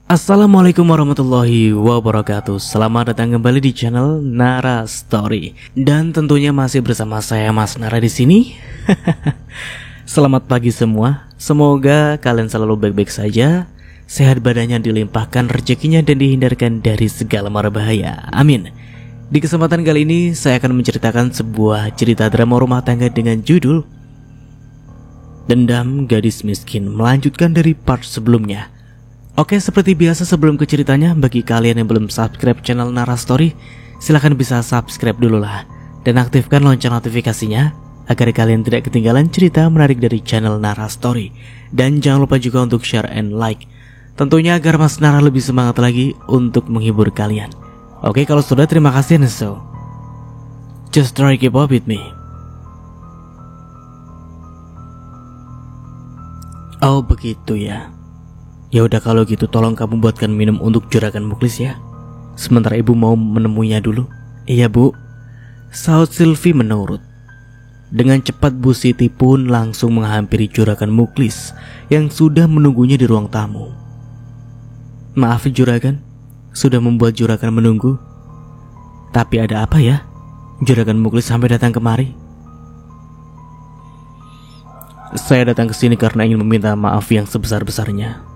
Assalamualaikum warahmatullahi wabarakatuh. Selamat datang kembali di channel Nara Story. Dan tentunya masih bersama saya Mas Nara di sini. Selamat pagi semua. Semoga kalian selalu baik-baik saja, sehat badannya dilimpahkan rezekinya dan dihindarkan dari segala mara bahaya. Amin. Di kesempatan kali ini saya akan menceritakan sebuah cerita drama rumah tangga dengan judul Dendam Gadis Miskin, melanjutkan dari part sebelumnya. Oke, seperti biasa sebelum ke ceritanya, bagi kalian yang belum subscribe channel Nara Story, silahkan bisa subscribe dulu lah dan aktifkan lonceng notifikasinya agar kalian tidak ketinggalan cerita menarik dari channel Nara Story. Dan jangan lupa juga untuk share and like, tentunya agar Mas Nara lebih semangat lagi untuk menghibur kalian. Oke, kalau sudah, terima kasih. And so just try keep up with me. Oh begitu ya. Ya udah, kalau gitu tolong kamu buatkan minum untuk juragan Muklis ya. Sementara ibu mau menemuinya dulu. Iya bu, saut Sylvie menurut. Dengan cepat Bu Siti pun langsung menghampiri juragan Muklis yang sudah menunggunya di ruang tamu. Maaf juragan, sudah membuat juragan menunggu. Tapi ada apa ya? Juragan Muklis sampai datang kemari. Saya datang ke sini karena ingin meminta maaf yang sebesar-besarnya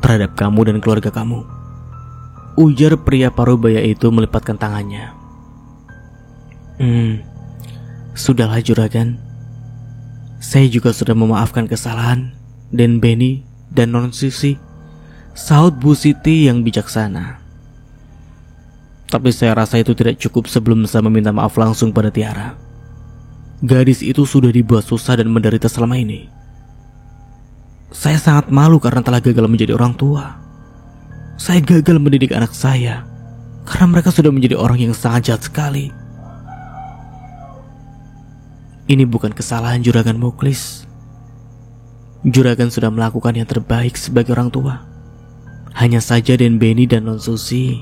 terhadap kamu dan keluarga kamu, ujar pria parubaya itu melipatkan tangannya. Sudahlah juragan, saya juga sudah memaafkan kesalahan dan Benny dan Non Sisi, saut Bu Siti yang bijaksana. Tapi saya rasa itu tidak cukup sebelum saya meminta maaf langsung pada Tiara. Gadis itu sudah dibuat susah dan menderita selama ini. Saya sangat malu karena telah gagal menjadi orang tua. Saya gagal mendidik anak saya karena mereka sudah menjadi orang yang sangat jahat sekali. Ini bukan kesalahan juragan Muklis. Juragan sudah melakukan yang terbaik sebagai orang tua. Hanya saja Den Benny dan Non Susi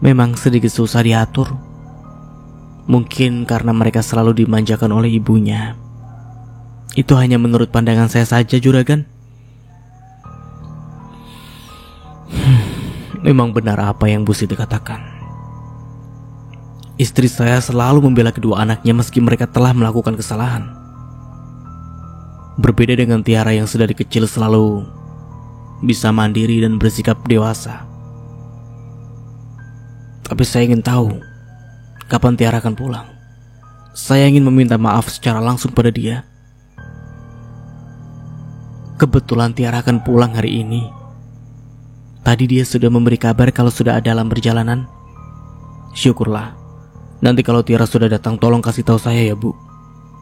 memang sedikit susah diatur. Mungkin karena mereka selalu dimanjakan oleh ibunya. Itu hanya menurut pandangan saya saja juragan. Memang benar apa yang Bu Siti katakan. Istri saya selalu membela kedua anaknya meski mereka telah melakukan kesalahan. Berbeda dengan Tiara yang sedari kecil selalu bisa mandiri dan bersikap dewasa. Tapi saya ingin tahu kapan Tiara akan pulang. Saya ingin meminta maaf secara langsung pada dia. Kebetulan Tiara akan pulang hari ini. Tadi dia sudah memberi kabar kalau sudah ada dalam perjalanan. Syukurlah. Nanti kalau Tiara sudah datang, tolong kasih tahu saya ya bu.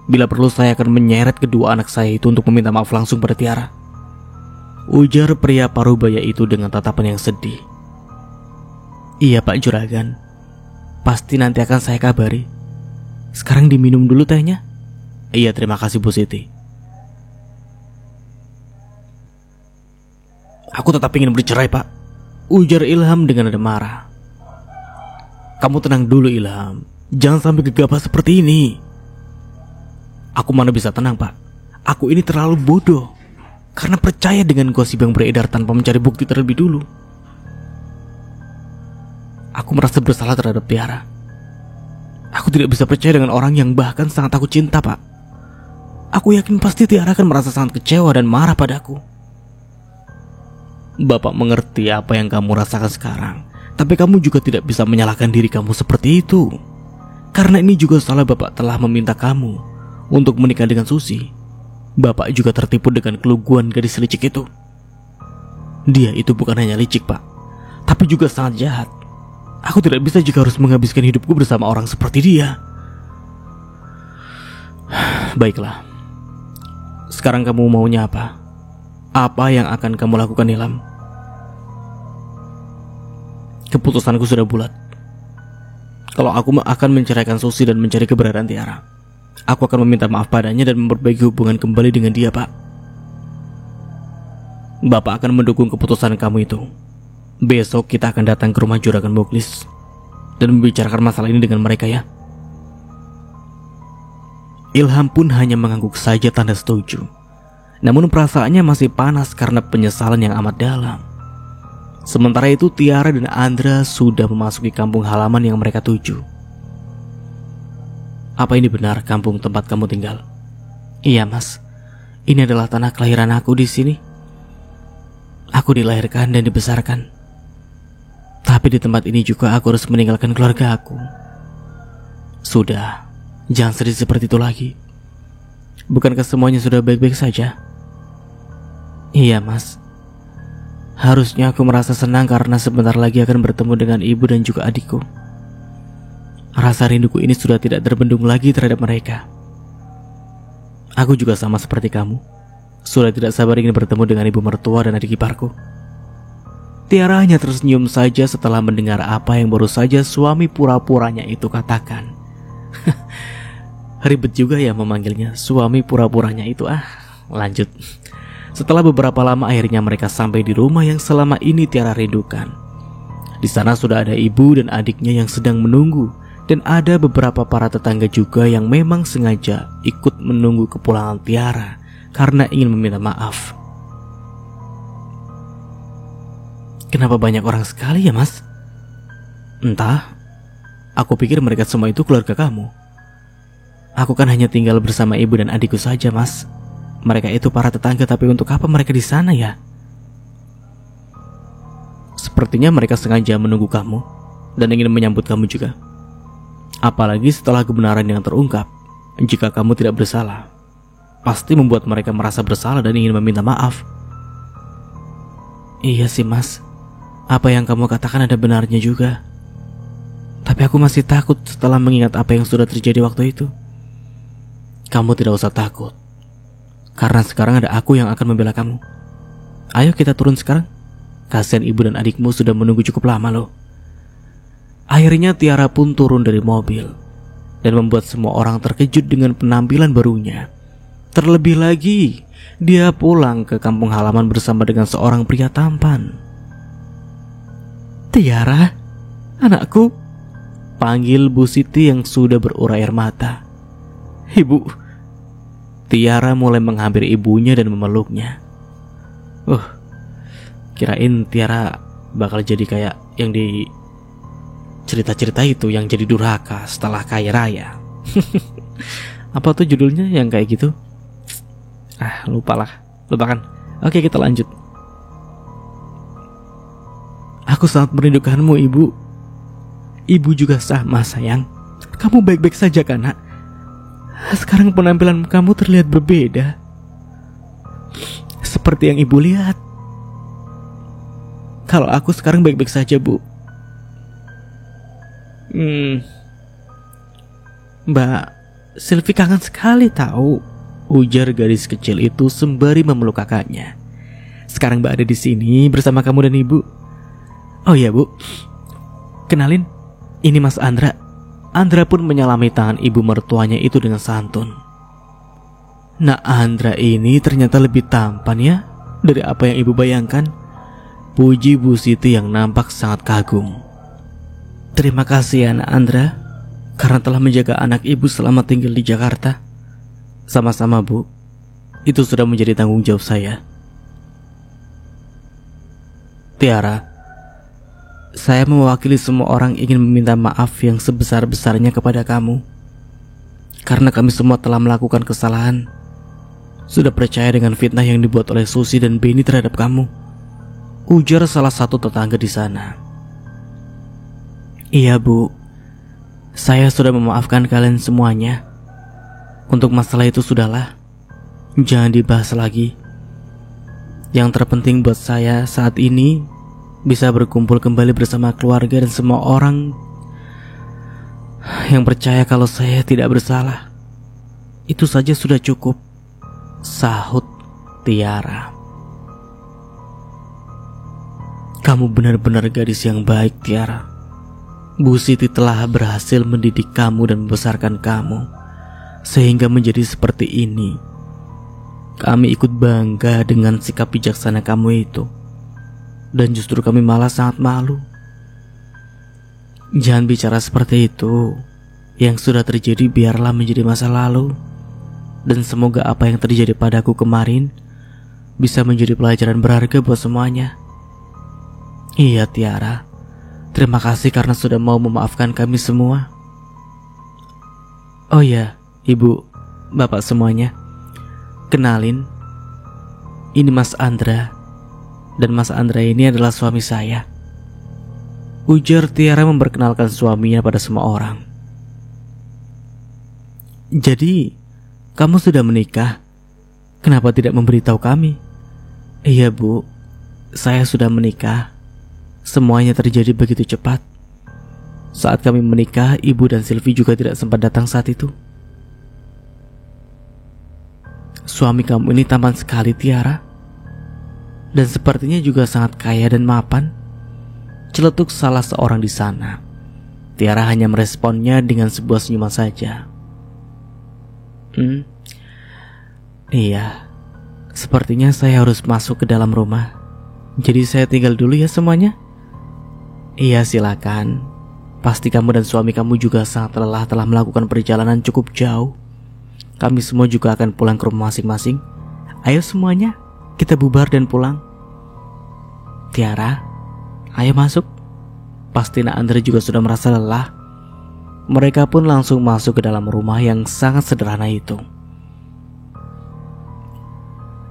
Bila perlu saya akan menyeret kedua anak saya itu untuk meminta maaf langsung pada Tiara, ujar pria parubaya itu dengan tatapan yang sedih. Iya pak juragan, pasti nanti akan saya kabari. Sekarang diminum dulu tehnya. Iya terima kasih Bu Siti. Aku tetap ingin bercerai pak, ujar Ilham dengan nada marah. Kamu tenang dulu Ilham, jangan sampai gegabah seperti ini. Aku mana bisa tenang pak. Aku ini terlalu bodoh karena percaya dengan gosip yang beredar tanpa mencari bukti terlebih dulu. Aku merasa bersalah terhadap Tiara. Aku tidak bisa percaya dengan orang yang bahkan sangat aku cinta pak. Aku yakin pasti Tiara akan merasa sangat kecewa dan marah padaku. Bapak mengerti apa yang kamu rasakan sekarang, tapi kamu juga tidak bisa menyalahkan diri kamu seperti itu. Karena ini juga salah Bapak telah meminta kamu untuk menikah dengan Susi. Bapak juga tertipu dengan keluguan gadis licik itu. Dia itu bukan hanya licik pak, tapi juga sangat jahat. Aku tidak bisa jika harus menghabiskan hidupku bersama orang seperti dia. Baiklah. Sekarang kamu maunya apa? Apa yang akan kamu lakukan Ilham? Keputusanku sudah bulat. Kalau aku akan menceraikan Susi dan mencari keberadaan Tiara, aku akan meminta maaf padanya dan memperbaiki hubungan kembali dengan dia pak. Bapak akan mendukung keputusan kamu itu. Besok kita akan datang ke rumah juragan Muklis dan membicarakan masalah ini dengan mereka ya. Ilham pun hanya mengangguk saja tanda setuju. Namun perasaannya masih panas karena penyesalan yang amat dalam. Sementara itu Tiara dan Andra sudah memasuki kampung halaman yang mereka tuju. Apa ini benar kampung tempat kamu tinggal? Iya mas, ini adalah tanah kelahiran aku di sini. Aku dilahirkan dan dibesarkan. Tapi di tempat ini juga aku harus meninggalkan keluarga aku. Sudah, jangan sedih seperti itu lagi. Bukankah semuanya sudah baik-baik saja? Iya mas, harusnya aku merasa senang karena sebentar lagi akan bertemu dengan ibu dan juga adikku. Rasa rinduku ini sudah tidak terbendung lagi terhadap mereka. Aku juga sama seperti kamu, sudah tidak sabar ingin bertemu dengan ibu mertua dan adik iparku. Tiara hanya tersenyum saja setelah mendengar apa yang baru saja suami pura-puranya itu katakan. Ribet juga ya memanggilnya suami pura-puranya itu. Lanjut. Setelah beberapa lama akhirnya mereka sampai di rumah yang selama ini Tiara rindukan. Di sana sudah ada ibu dan adiknya yang sedang menunggu, dan ada beberapa para tetangga juga yang memang sengaja ikut menunggu kepulangan Tiara karena ingin meminta maaf. Kenapa banyak orang sekali ya mas? Entah, aku pikir mereka semua itu keluarga kamu. Aku kan hanya tinggal bersama ibu dan adikku saja mas. Mereka itu para tetangga, tapi untuk apa mereka di sana ya? Sepertinya mereka sengaja menunggu kamu dan ingin menyambut kamu juga. Apalagi setelah kebenaran yang terungkap, jika kamu tidak bersalah, pasti membuat mereka merasa bersalah dan ingin meminta maaf. Iya sih mas, apa yang kamu katakan ada benarnya juga. Tapi aku masih takut setelah mengingat apa yang sudah terjadi waktu itu. Kamu tidak usah takut, karena sekarang ada aku yang akan membela kamu. Ayo kita turun sekarang. Kasihan ibu dan adikmu sudah menunggu cukup lama loh. Akhirnya Tiara pun turun dari mobil dan membuat semua orang terkejut dengan penampilan barunya. Terlebih lagi, dia pulang ke kampung halaman bersama dengan seorang pria tampan. Tiara, anakku, panggil Bu Siti yang sudah berurai air mata. Ibu. Tiara mulai menghampiri ibunya dan memeluknya. Kirain Tiara bakal jadi kayak yang di cerita-cerita itu, yang jadi durhaka setelah kaya raya. Apa tuh judulnya yang kayak gitu? Lupakan. Oke, kita lanjut. Aku sangat merindukanmu ibu. Ibu juga sama sayang. Kamu baik-baik saja kan nak? Sekarang penampilan kamu terlihat berbeda, seperti yang ibu lihat. Kalau aku sekarang baik-baik saja bu. Mbak, Sylvie kangen sekali tahu, ujar gadis kecil itu sembari memeluk kakaknya. Sekarang Mbak ada di sini bersama kamu dan ibu. Oh iya bu, kenalin, ini Mas Andra. Andra pun menyalami tangan ibu mertuanya itu dengan santun. Nah, Andra ini ternyata lebih tampan ya dari apa yang ibu bayangkan, puji Bu Siti yang nampak sangat kagum. Terima kasih anak Andra, karena telah menjaga anak ibu selama tinggal di Jakarta. Sama-sama bu, itu sudah menjadi tanggung jawab saya. Tiara, saya mewakili semua orang ingin meminta maaf yang sebesar-besarnya kepada kamu. Karena kami semua telah melakukan kesalahan, sudah percaya dengan fitnah yang dibuat oleh Susi dan Benny terhadap kamu, ujar salah satu tetangga di sana. Iya bu, saya sudah memaafkan kalian semuanya. Untuk masalah itu sudahlah, jangan dibahas lagi. Yang terpenting buat saya saat ini bisa berkumpul kembali bersama keluarga dan semua orang yang percaya kalau saya tidak bersalah. Itu saja sudah cukup, sahut Tiara. Kamu benar-benar gadis yang baik Tiara. Bu Siti telah berhasil mendidik kamu dan membesarkan kamu sehingga menjadi seperti ini. Kami ikut bangga dengan sikap bijaksana kamu itu, dan justru kami malah sangat malu. Jangan bicara seperti itu. Yang sudah terjadi biarlah menjadi masa lalu, dan semoga apa yang terjadi padaku kemarin bisa menjadi pelajaran berharga buat semuanya. Iya Tiara, terima kasih karena sudah mau memaafkan kami semua. Oh ya, Ibu, Bapak semuanya, kenalin, ini Mas Andra. Dan Mas Andra ini adalah suami saya, ujar Tiara memperkenalkan suaminya pada semua orang. Jadi, kamu sudah menikah? Kenapa tidak memberitahu kami? Iya Bu, saya sudah menikah. Semuanya terjadi begitu cepat. Saat kami menikah, Ibu dan Sylvie juga tidak sempat datang saat itu. Suami kamu ini tampan sekali Tiara, dan sepertinya juga sangat kaya dan mapan, celetuk salah seorang di sana. Tiara hanya meresponnya dengan sebuah senyuman saja. Iya, sepertinya saya harus masuk ke dalam rumah. Jadi saya tinggal dulu ya semuanya. Iya silakan. Pasti kamu dan suami kamu juga sangat lelah telah melakukan perjalanan cukup jauh. Kami semua juga akan pulang ke rumah masing-masing. Ayo semuanya, kita bubar dan pulang. Tiara, ayo masuk. Pasti Nak Andre juga sudah merasa lelah. Mereka pun langsung masuk ke dalam rumah yang sangat sederhana itu.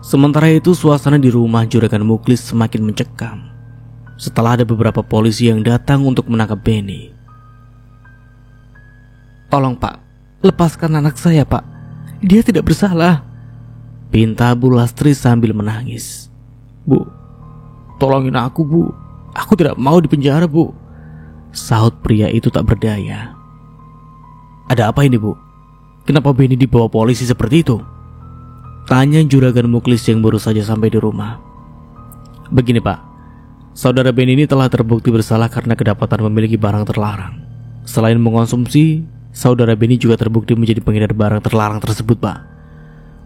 Sementara itu suasana di rumah Juragan Muklis semakin mencekam setelah ada beberapa polisi yang datang untuk menangkap Benny. Tolong Pak, lepaskan anak saya Pak. Dia tidak bersalah, pinta Bu Lastri sambil menangis. Bu, tolongin aku Bu. Aku tidak mau dipenjara Bu, sahut pria itu tak berdaya. Ada apa ini Bu? Kenapa Benny dibawa polisi seperti itu? Tanya Juragan Muklis yang baru saja sampai di rumah. Begini Pak, saudara Benny ini telah terbukti bersalah karena kedapatan memiliki barang terlarang. Selain mengonsumsi, saudara Benny juga terbukti menjadi pengedar barang terlarang tersebut Pak,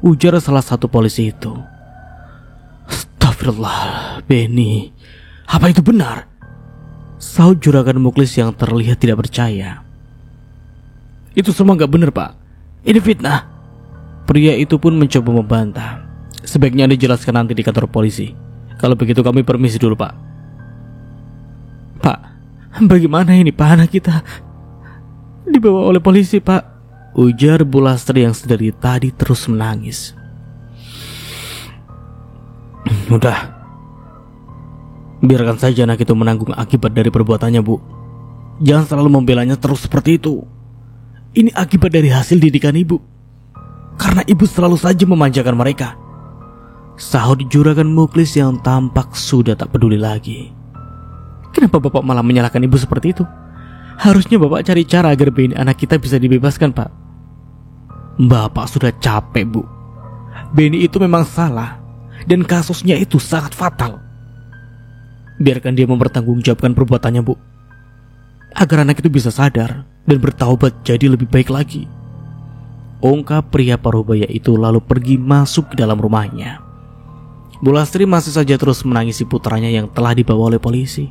ujar salah satu polisi itu. Astagfirullah, Benny, apa itu benar? Sahut Juragan Muklis yang terlihat tidak percaya. Itu semua gak benar Pak, ini fitnah. Pria itu pun mencoba membantah. Sebaiknya Anda jelaskan nanti di kantor polisi. Kalau begitu kami permisi dulu Pak. Pak, bagaimana ini Pak, anak kita dibawa oleh polisi Pak, ujar Bu Lastri yang sedari tadi terus menangis. Udah, biarkan saja anak itu menanggung akibat dari perbuatannya Bu. Jangan selalu membelanya terus seperti itu. Ini akibat dari hasil didikan Ibu, karena Ibu selalu saja memanjakan mereka, sahut Juragan Muklis yang tampak sudah tak peduli lagi. Kenapa Bapak malah menyalahkan Ibu seperti itu? Harusnya Bapak cari cara agar Benny anak kita bisa dibebaskan Pak. Bapak sudah capek Bu. Benny itu memang salah, dan kasusnya itu sangat fatal. Biarkan dia mempertanggungjawabkan perbuatannya Bu, agar anak itu bisa sadar dan bertaubat jadi lebih baik lagi, ungkap pria parubaya itu lalu pergi masuk ke dalam rumahnya. Bu Lastri masih saja terus menangisi putranya yang telah dibawa oleh polisi.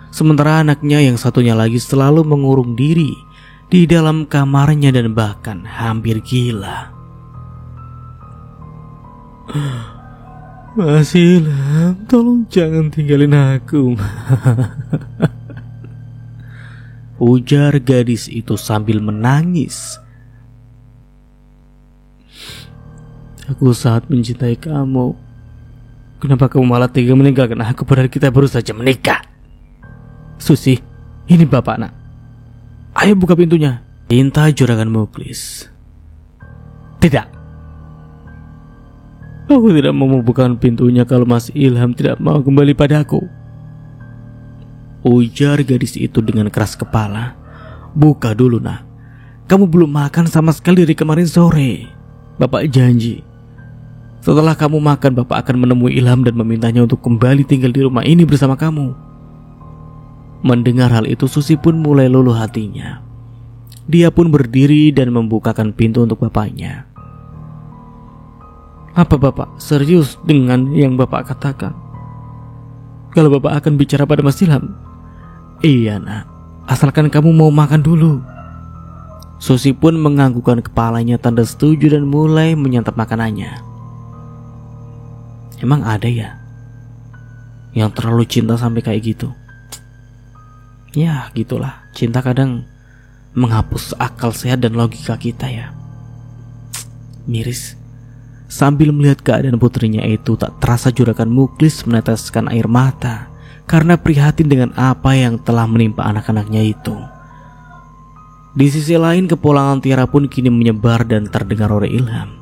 Sementara anaknya yang satunya lagi selalu mengurung diri di dalam kamarnya dan bahkan hampir gila. Mas Ilham, tolong jangan tinggalin aku. Ujar gadis itu sambil menangis. Aku sangat mencintai kamu. Kenapa kamu malah tega meninggalkan aku padahal kita baru saja menikah? Susi, ini Bapak Nak. Ayo buka pintunya, pinta Juragan Muklis. Tidak. Aku tidak mau membuka pintunya kalau Mas Ilham tidak mau kembali padaku, ujar gadis itu dengan keras kepala. Buka dulu Nak. Kamu belum makan sama sekali dari kemarin sore. Bapak janji, setelah kamu makan Bapak akan menemui Ilham dan memintanya untuk kembali tinggal di rumah ini bersama kamu. Mendengar hal itu Susi pun mulai luluh hatinya. Dia pun berdiri dan membukakan pintu untuk bapaknya. Apa Bapak serius dengan yang Bapak katakan? Kalau Bapak akan bicara pada Mas Ilham? Iya Nak, asalkan kamu mau makan dulu. Susi pun menganggukkan kepalanya tanda setuju dan mulai menyantap makanannya. Emang ada ya yang terlalu cinta sampai kayak gitu. Ya gitulah, cinta kadang menghapus akal sehat dan logika kita ya. Miris. Sambil melihat keadaan putrinya itu, tak terasa juragan Muklis meneteskan air mata karena prihatin dengan apa yang telah menimpa anak-anaknya itu. Di sisi lain, kepulangan Tiara pun kini menyebar dan terdengar oleh Ilham.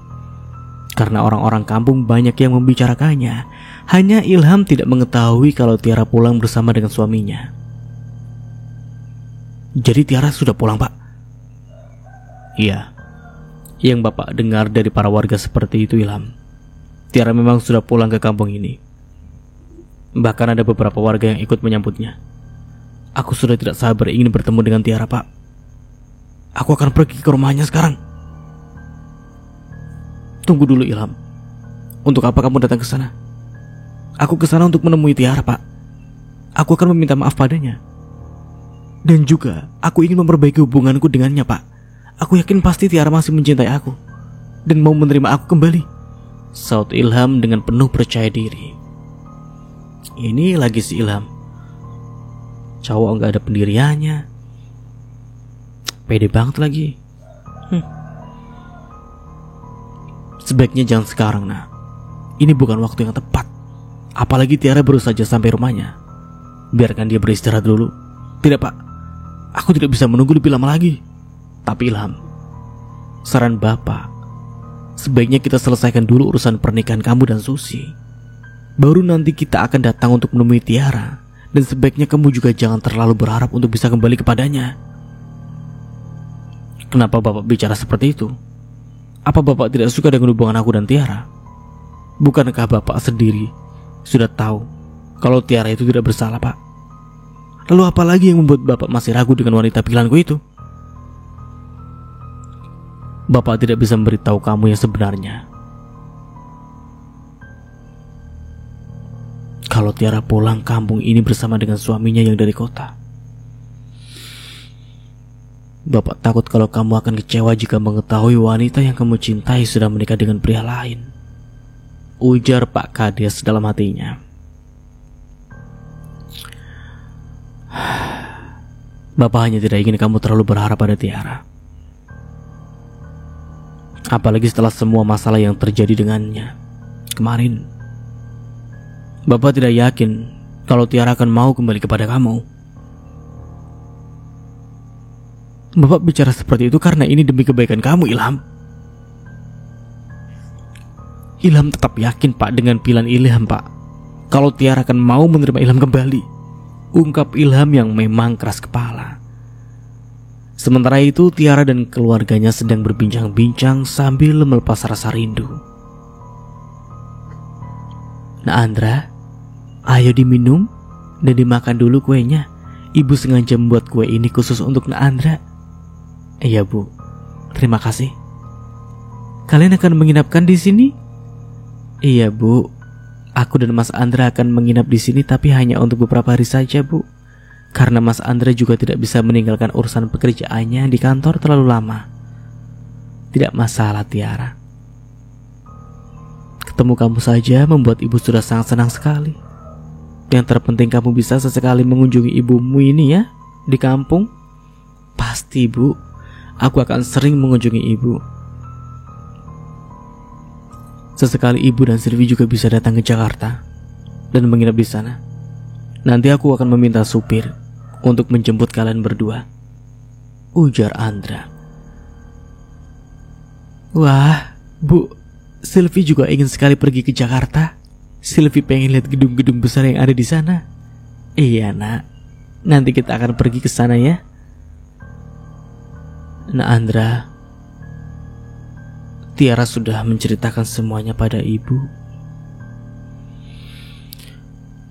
Karena orang-orang kampung banyak yang membicarakannya, hanya Ilham tidak mengetahui kalau Tiara pulang bersama dengan suaminya. Jadi Tiara sudah pulang, Pak? Iya. Yang Bapak dengar dari para warga seperti itu, Ilham. Tiara memang sudah pulang ke kampung ini. Bahkan ada beberapa warga yang ikut menyambutnya. Aku sudah tidak sabar ingin bertemu dengan Tiara, Pak. Aku akan pergi ke rumahnya sekarang. Tunggu dulu, Ilham. Untuk apa kamu datang ke sana? Aku ke sana untuk menemui Tiara, Pak. Aku akan meminta maaf padanya. Dan juga, aku ingin memperbaiki hubunganku dengannya, Pak. Aku yakin pasti Tiara masih mencintai aku dan mau menerima aku kembali, saut Ilham dengan penuh percaya diri. Ini lagi si Ilham. Cowok gak ada pendiriannya. Pede banget lagi. Sebaiknya jangan sekarang, nah. Ini bukan waktu yang tepat. Apalagi Tiara baru saja sampai rumahnya. Biarkan dia beristirahat dulu. Tidak, Pak. Aku tidak bisa menunggu lebih lama lagi. Tapi Ilham, saran Bapak, sebaiknya kita selesaikan dulu urusan pernikahan kamu dan Susi. Baru nanti kita akan datang untuk menemui Tiara. Dan sebaiknya kamu juga jangan terlalu berharap untuk bisa kembali kepadanya. Kenapa Bapak bicara seperti itu? Apa Bapak tidak suka dengan hubungan aku dan Tiara? Bukankah Bapak sendiri sudah tahu kalau Tiara itu tidak bersalah, Pak? Lalu apa lagi yang membuat Bapak masih ragu dengan wanita pilihanku itu? Bapak tidak bisa memberitahu kamu yang sebenarnya. Kalau Tiara pulang kampung ini bersama dengan suaminya yang dari kota. Bapak takut kalau kamu akan kecewa jika mengetahui wanita yang kamu cintai sudah menikah dengan pria lain, ujar Pak Kades dalam hatinya. Bapak hanya tidak ingin kamu terlalu berharap pada Tiara. Apalagi setelah semua masalah yang terjadi dengannya kemarin. Bapak tidak yakin kalau Tiara akan mau kembali kepada kamu. Bapak bicara seperti itu karena ini demi kebaikan kamu, Ilham. Ilham tetap yakin, Pak, dengan pilihan Ilham, Pak. Kalau Tiara akan mau menerima Ilham kembali, ungkap Ilham yang memang keras kepala. Sementara itu Tiara dan keluarganya sedang berbincang-bincang sambil melepas rasa rindu. Nah Andra, ayo diminum dan dimakan dulu kuenya. Ibu sengaja membuat kue ini khusus untuk Nak Andra. Iya Bu, terima kasih. Kalian akan menginapkan di sini? Iya Bu, aku dan Mas Andra akan menginap di sini tapi hanya untuk beberapa hari saja Bu. Karena Mas Andra juga tidak bisa meninggalkan urusan pekerjaannya di kantor terlalu lama. Tidak masalah Tiara. Ketemu kamu saja membuat ibu sudah sangat senang sekali. Yang terpenting kamu bisa sesekali mengunjungi ibumu ini ya, di kampung. Pasti Bu, aku akan sering mengunjungi ibu. Sesekali ibu dan Silvi juga bisa datang ke Jakarta dan menginap di sana. Nanti aku akan meminta supir untuk menjemput kalian berdua, ujar Andra. Wah, Bu, Silvi juga ingin sekali pergi ke Jakarta. Silvi pengen lihat gedung-gedung besar yang ada di sana. Iya Nak, nanti kita akan pergi ke sana ya. Nah Andra, Tiara sudah menceritakan semuanya pada ibu.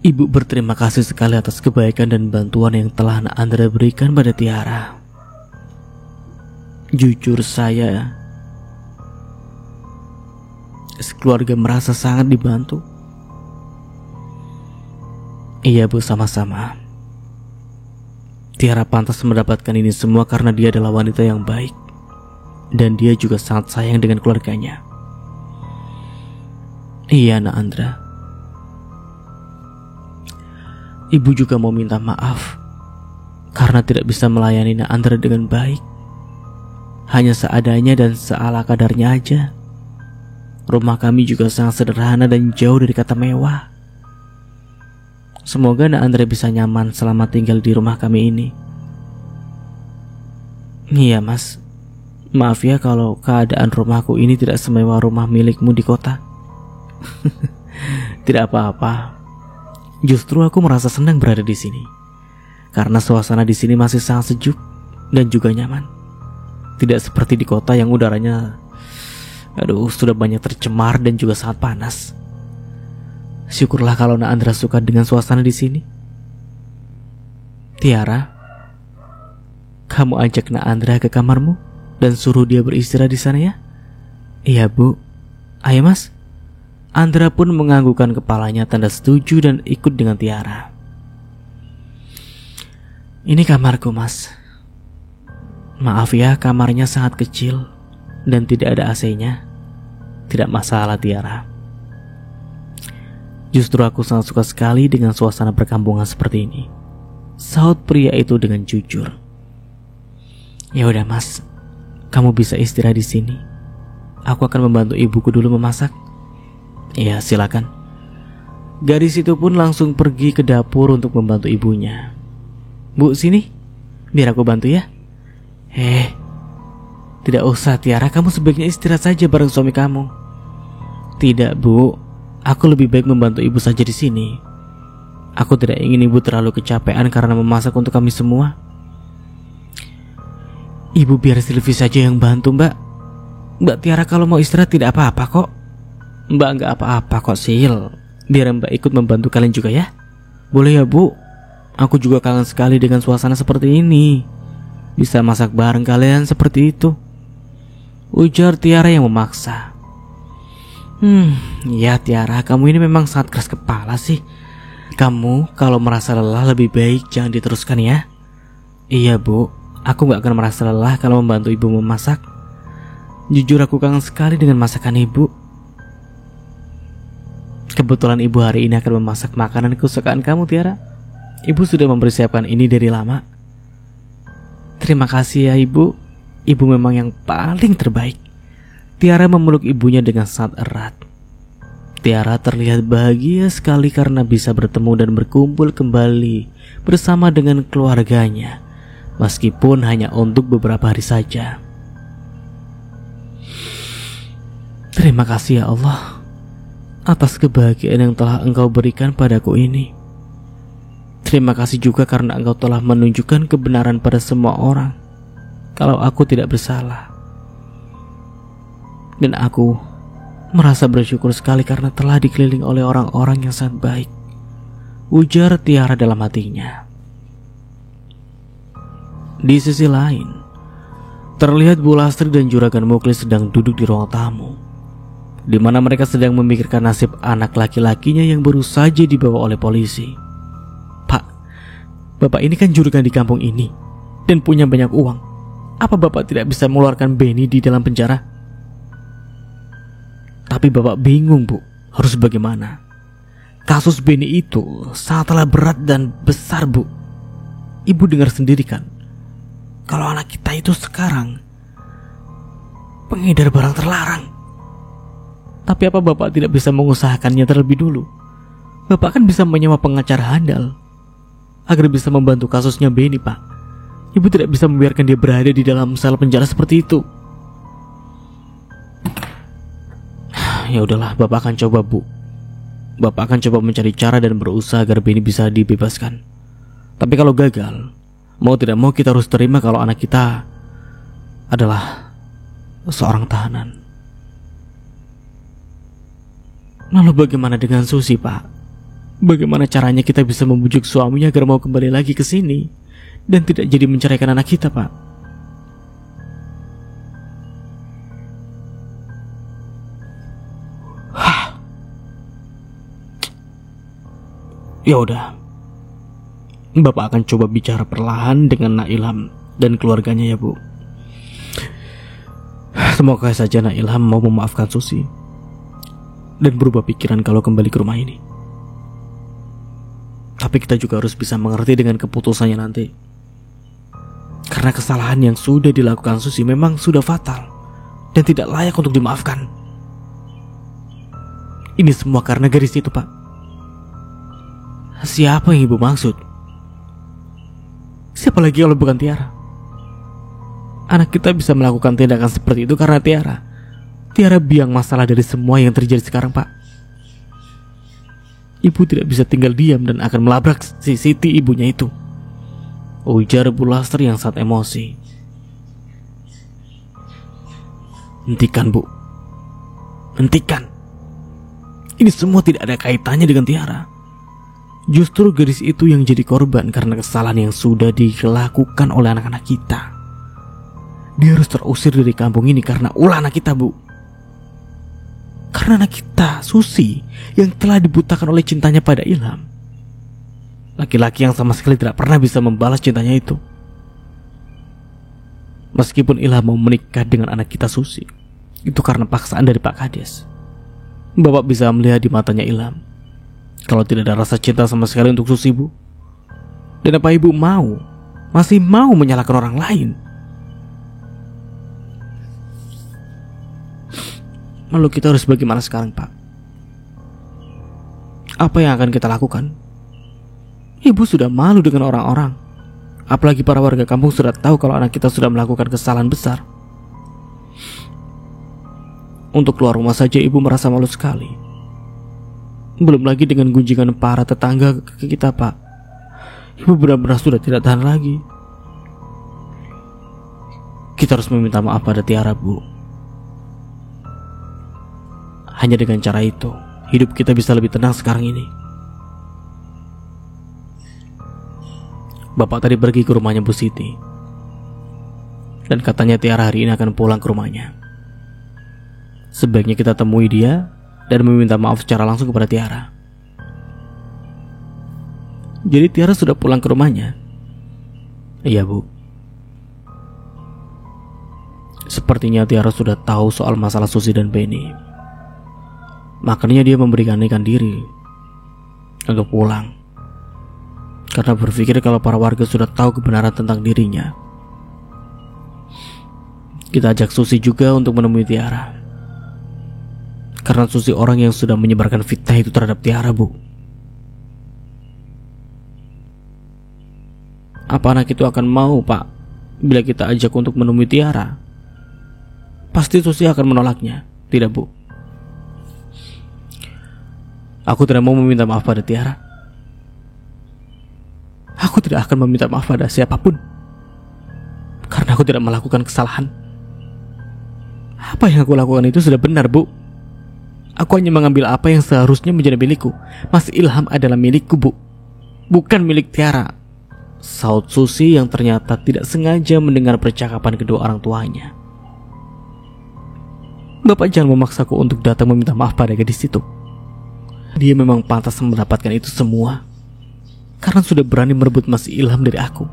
Ibu berterima kasih sekali atas kebaikan dan bantuan yang telah Nak Andra berikan pada Tiara. Jujur saya, sekeluarga merasa sangat dibantu. Iya Bu, sama-sama. Tiara pantas mendapatkan ini semua karena dia adalah wanita yang baik. Dan dia juga sangat sayang dengan keluarganya. Iya Nak Andra. Ibu juga mau minta maaf karena tidak bisa melayani Nak Andra dengan baik. Hanya seadanya dan seala kadarnya aja. Rumah kami juga sangat sederhana dan jauh dari kata mewah. Semoga Nak Andra bisa nyaman selama tinggal di rumah kami ini. Iya Mas, maaf ya kalau keadaan rumahku ini tidak semewah rumah milikmu di kota. Tidak apa-apa. Justru aku merasa senang berada di sini karena suasana di sini masih sangat sejuk dan juga nyaman. Tidak seperti di kota yang udaranya sudah banyak tercemar dan juga sangat panas. Syukurlah kalau Nak Andra suka dengan suasana di sini. Tiara, kamu ajak Nak Andra ke kamarmu dan suruh dia beristirahat di sana ya. Iya Bu. Ayo Mas. Andra pun menganggukkan kepalanya tanda setuju dan ikut dengan Tiara. Ini kamarku Mas. Maaf ya, kamarnya sangat kecil dan tidak ada AC-nya. Tidak masalah Tiara. Justru aku sangat suka sekali dengan suasana perkampungan seperti ini, sahut pria itu dengan jujur. Ya udah Mas, kamu bisa istirahat di sini. Aku akan membantu ibuku dulu memasak. Iya silakan. Gadis itu pun langsung pergi ke dapur untuk membantu ibunya. Bu sini, biar aku bantu ya. Tidak usah Tiara, kamu sebaiknya istirahat saja bareng suami kamu. Tidak Bu, aku lebih baik membantu ibu saja di sini. Aku tidak ingin ibu terlalu kecapean karena memasak untuk kami semua. Ibu biar Sylvie saja yang bantu Mbak. Mbak Tiara kalau mau istirahat tidak apa-apa kok. Mbak nggak apa-apa kok Sil. Biar Mbak ikut membantu kalian juga ya. Boleh ya Bu. Aku juga kangen sekali dengan suasana seperti ini. Bisa masak bareng kalian seperti itu, ujar Tiara yang memaksa. Ya Tiara, kamu ini memang sangat keras kepala sih. Kamu kalau merasa lelah lebih baik jangan diteruskan ya. Iya Bu, aku gak akan merasa lelah kalau membantu ibu memasak. Jujur aku kangen sekali dengan masakan ibu. Kebetulan ibu hari ini akan memasak makanan kesukaan kamu Tiara. Ibu sudah mempersiapkan ini dari lama. Terima kasih ya ibu. Ibu memang yang paling terbaik. Tiara memeluk ibunya dengan sangat erat. Tiara terlihat bahagia sekali karena bisa bertemu dan berkumpul kembali bersama dengan keluarganya, meskipun hanya untuk beberapa hari saja. Terima kasih ya Allah atas kebahagiaan yang telah Engkau berikan padaku ini. Terima kasih juga karena Engkau telah menunjukkan kebenaran pada semua orang kalau aku tidak bersalah. Dan aku merasa bersyukur sekali karena telah dikelilingi oleh orang-orang yang sangat baik, ujar Tiara dalam hatinya. Di sisi lain, terlihat Bu Lastri dan Juragan Muklis sedang duduk di ruang tamu, di mana mereka sedang memikirkan nasib anak laki-lakinya yang baru saja dibawa oleh polisi. Pak, Bapak ini kan juragan di kampung ini dan punya banyak uang. Apa Bapak tidak bisa mengeluarkan Benny di dalam penjara? Tapi Bapak bingung Bu, harus bagaimana? Kasus Benny itu sangatlah berat dan besar Bu. Ibu dengar sendiri kan, kalau anak kita itu sekarang pengedar barang terlarang. Tapi apa Bapak tidak bisa mengusahakannya terlebih dulu? Bapak kan bisa menyewa pengacara handal agar bisa membantu kasusnya Benny Pak. Ibu tidak bisa membiarkan dia berada di dalam sel penjara seperti itu. Ya udahlah, Bapak akan coba Bu. Bapak akan coba mencari cara dan berusaha agar Benny bisa dibebaskan. Tapi kalau gagal, mau tidak mau kita harus terima kalau anak kita adalah seorang tahanan. Lalu bagaimana dengan Susi Pak? Bagaimana caranya kita bisa membujuk suaminya agar mau kembali lagi ke sini dan tidak jadi menceraikan anak kita Pak? Ya udah, Bapak akan coba bicara perlahan dengan Nak Ilham dan keluarganya ya Bu. Semoga saja Nak Ilham mau memaafkan Susi dan berubah pikiran kalau kembali ke rumah ini. Tapi kita juga harus bisa mengerti dengan keputusannya nanti. Karena kesalahan yang sudah dilakukan Susi memang sudah fatal dan tidak layak untuk dimaafkan. Ini semua karena gadis itu, Pak. Siapa yang ibu maksud? Siapa lagi kalau bukan Tiara? Anak kita bisa melakukan tindakan seperti itu karena Tiara. Tiara biang masalah dari semua yang terjadi sekarang, Pak. Ibu tidak bisa tinggal diam dan akan melabrak si Siti ibunya itu, ujar Bu Laster yang sangat emosi. Hentikan, Bu. Hentikan. Ini semua tidak ada kaitannya dengan Tiara. Justru gadis itu yang jadi korban karena kesalahan yang sudah dilakukan oleh anak-anak kita. Dia harus terusir dari kampung ini karena ulah anak kita, Bu. Karena anak kita, Susi, yang telah dibutakan oleh cintanya pada Ilham. Laki-laki yang sama sekali tidak pernah bisa membalas cintanya itu. Meskipun Ilham mau menikah dengan anak kita Susi, itu karena paksaan dari Pak Kades. Bapak bisa melihat di matanya Ilham kalau tidak ada rasa cinta sama sekali untuk Susi, Bu. Dan apa ibu masih mau menyalahkan orang lain? Lalu kita harus bagaimana sekarang, Pak? Apa yang akan kita lakukan? Ibu sudah malu dengan orang-orang. Apalagi para warga kampung sudah tahu kalau anak kita sudah melakukan kesalahan besar. Untuk keluar rumah saja ibu merasa malu sekali. Belum lagi dengan gunjingan para tetangga ke kita, Pak. Ibu benar-benar sudah tidak tahan lagi. Kita harus meminta maaf pada Tiara, Bu. Hanya dengan cara itu, hidup kita bisa lebih tenang sekarang ini. Bapak tadi pergi ke rumahnya Bu Siti, dan katanya Tiara hari ini akan pulang ke rumahnya. Sebaiknya kita temui dia dan meminta maaf secara langsung kepada Tiara. Jadi Tiara sudah pulang ke rumahnya? Iya, Bu. Sepertinya Tiara sudah tahu soal masalah Susi dan Benny. Makanya dia memberanikan diri untuk pulang, karena berpikir kalau para warga sudah tahu kebenaran tentang dirinya. Kita ajak Susi juga untuk menemui Tiara, karena Susi orang yang sudah menyebarkan fitnah itu terhadap Tiara, Bu. Apa anak itu akan mau, Pak, bila kita ajak untuk menemui Tiara? Pasti Susi akan menolaknya, tidak, Bu? Aku tidak mau meminta maaf pada Tiara. Aku tidak akan meminta maaf pada siapapun, karena aku tidak melakukan kesalahan. Apa yang aku lakukan itu sudah benar, Bu. Aku hanya mengambil apa yang seharusnya menjadi milikku. Mas Ilham adalah milikku, Bu, bukan milik Tiara, saut Susi yang ternyata tidak sengaja mendengar percakapan kedua orang tuanya. Bapak jangan memaksaku untuk datang meminta maaf pada gadis itu. Dia memang pantas mendapatkan itu semua, karena sudah berani merebut Mas Ilham dari aku.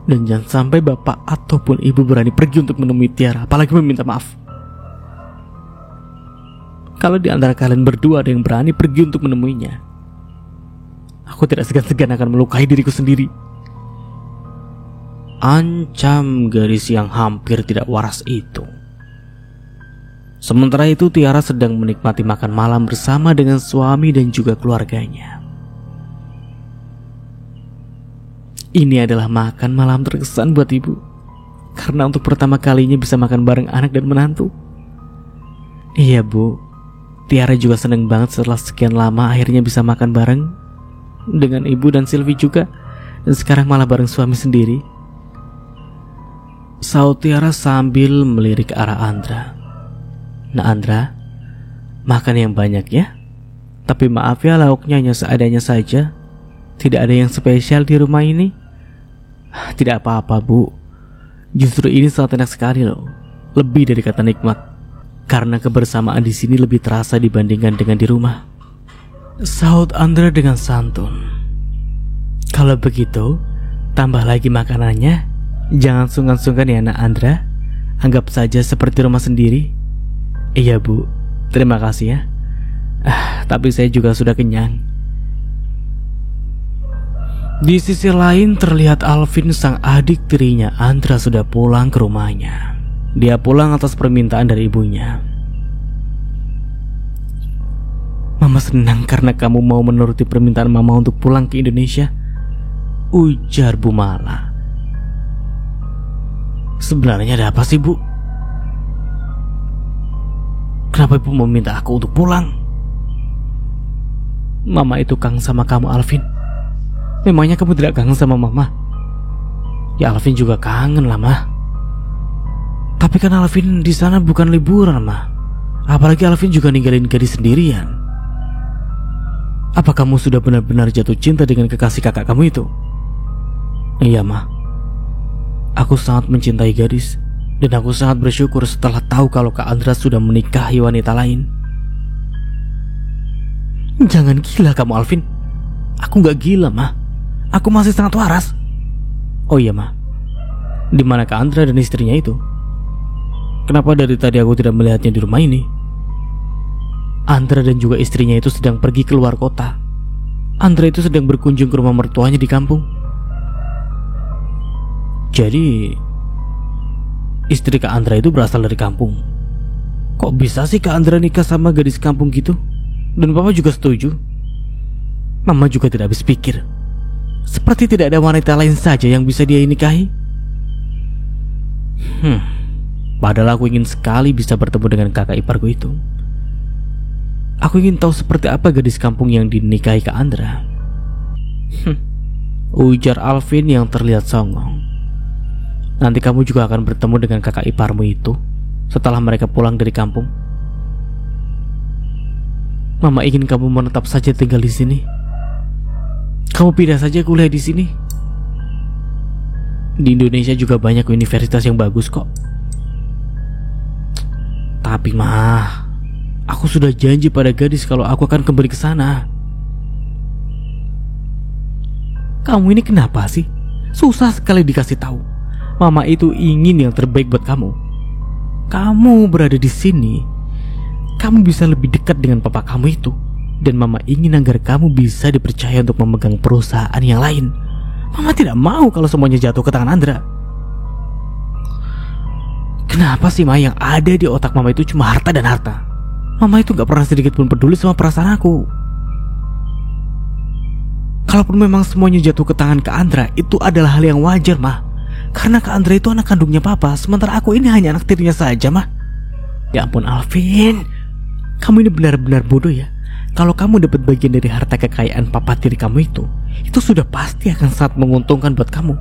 Dan jangan sampai bapak ataupun ibu berani pergi untuk menemui Tiara, apalagi meminta maaf. Kalau di antara kalian berdua ada yang berani pergi untuk menemuinya, aku tidak segan-segan akan melukai diriku sendiri. Ancam gadis yang hampir tidak waras itu. Sementara itu Tiara sedang menikmati makan malam bersama dengan suami dan juga keluarganya. Ini adalah makan malam terkesan buat ibu, karena untuk pertama kalinya bisa makan bareng anak dan menantu. Iya, Bu, Tiara juga seneng banget setelah sekian lama akhirnya bisa makan bareng dengan ibu dan Sylvie juga, dan sekarang malah bareng suami sendiri, saut Tiara sambil melirik ke arah Andra. Nah, Andra, makan yang banyak ya. Tapi maaf ya, lauknya hanya seadanya saja. Tidak ada yang spesial di rumah ini. Tidak apa-apa, Bu. Justru ini sangat enak sekali loh. Lebih dari kata nikmat, karena kebersamaan di sini lebih terasa dibandingkan dengan di rumah, saut Andra dengan santun. Kalau begitu, tambah lagi makanannya. Jangan sungkan-sungkan ya, Nak Andra. Anggap saja seperti rumah sendiri. Iya, Bu, terima kasih ya. Tapi saya juga sudah kenyang. Di sisi lain terlihat Alvin, sang adik tirinya Andra, sudah pulang ke rumahnya. Dia pulang atas permintaan dari ibunya. "Mama senang karena kamu mau menuruti permintaan Mama untuk pulang ke Indonesia," ujar Bu Mala. "Sebenarnya ada apa sih, Bu? Kenapa Ibu meminta aku untuk pulang?" "Mama itu kangen sama kamu, Alvin. Memangnya kamu tidak kangen sama Mama?" "Ya Alvin juga kangen lah, Ma. Tapi kan Alvin di sana bukan liburan, Ma. Apalagi Alvin juga ninggalin gadis sendirian. Apa kamu sudah benar-benar jatuh cinta dengan kekasih kakak kamu itu?" "Iya, Ma. Aku sangat mencintai gadis, dan aku sangat bersyukur setelah tahu kalau Kak Andra sudah menikahi wanita lain." "Jangan gila kamu, Alvin. Aku gak gila, Ma. Aku masih sangat waras." "Oh iya, Ma. Di mana Kak Andra dan istrinya itu? Kenapa dari tadi aku tidak melihatnya di rumah ini?" "Andra dan juga istrinya itu sedang pergi keluar kota. Andra itu sedang berkunjung ke rumah mertuanya di kampung." "Jadi istri Kak Andra itu berasal dari kampung. Kok bisa sih Kak Andra nikah sama gadis kampung gitu? Dan Papa juga setuju." Mama juga tidak habis pikir. Seperti tidak ada wanita lain saja yang bisa dia nikahi. Padahal aku ingin sekali bisa bertemu dengan kakak iparku itu. Aku ingin tahu seperti apa gadis kampung yang dinikahi Kak Andra. Ujar Alvin yang terlihat songong. "Nanti kamu juga akan bertemu dengan kakak iparmu itu setelah mereka pulang dari kampung. Mama ingin kamu menetap saja tinggal di sini. Kamu pindah saja kuliah di sini. Di Indonesia juga banyak universitas yang bagus kok." "Tapi Ma, aku sudah janji pada gadis kalau aku akan kembali ke sana." "Kamu ini kenapa sih? Susah sekali dikasih tahu. Mama itu ingin yang terbaik buat kamu. Kamu berada di sini, kamu bisa lebih dekat dengan papa kamu itu. Dan Mama ingin agar kamu bisa dipercaya untuk memegang perusahaan yang lain. Mama tidak mau kalau semuanya jatuh ke tangan Andra." "Kenapa sih, Ma, yang ada di otak Mama itu cuma harta dan harta? Mama itu gak pernah sedikit pun peduli sama perasaan aku. Kalaupun memang semuanya jatuh ke tangan Kak Andra, itu adalah hal yang wajar, Ma. Karena Kak Andra itu anak kandungnya Papa, sementara aku ini hanya anak tirinya saja, Ma." "Ya ampun, Alvin. Kamu ini benar-benar bodoh ya. Kalau kamu dapat bagian dari harta kekayaan papa tiri kamu itu sudah pasti akan sangat menguntungkan buat kamu.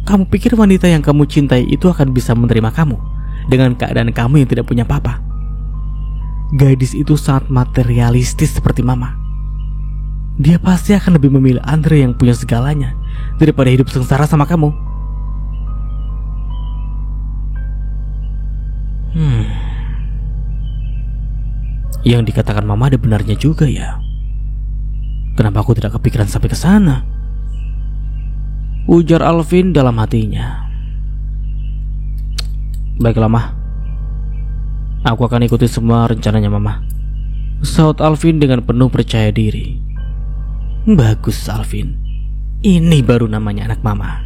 Kamu pikir wanita yang kamu cintai itu akan bisa menerima kamu dengan keadaan kamu yang tidak punya papa? Gadis itu sangat materialistis seperti Mama. Dia pasti akan lebih memilih Andre yang punya segalanya daripada hidup sengsara sama kamu." Yang dikatakan Mama ada benarnya juga ya. Kenapa aku tidak kepikiran sampai ke sana? Ujar Alvin dalam hatinya. "Baiklah, Ma. Aku akan ikuti semua rencananya Mama," sahut Alvin dengan penuh percaya diri. "Bagus, Alvin. Ini baru namanya anak Mama."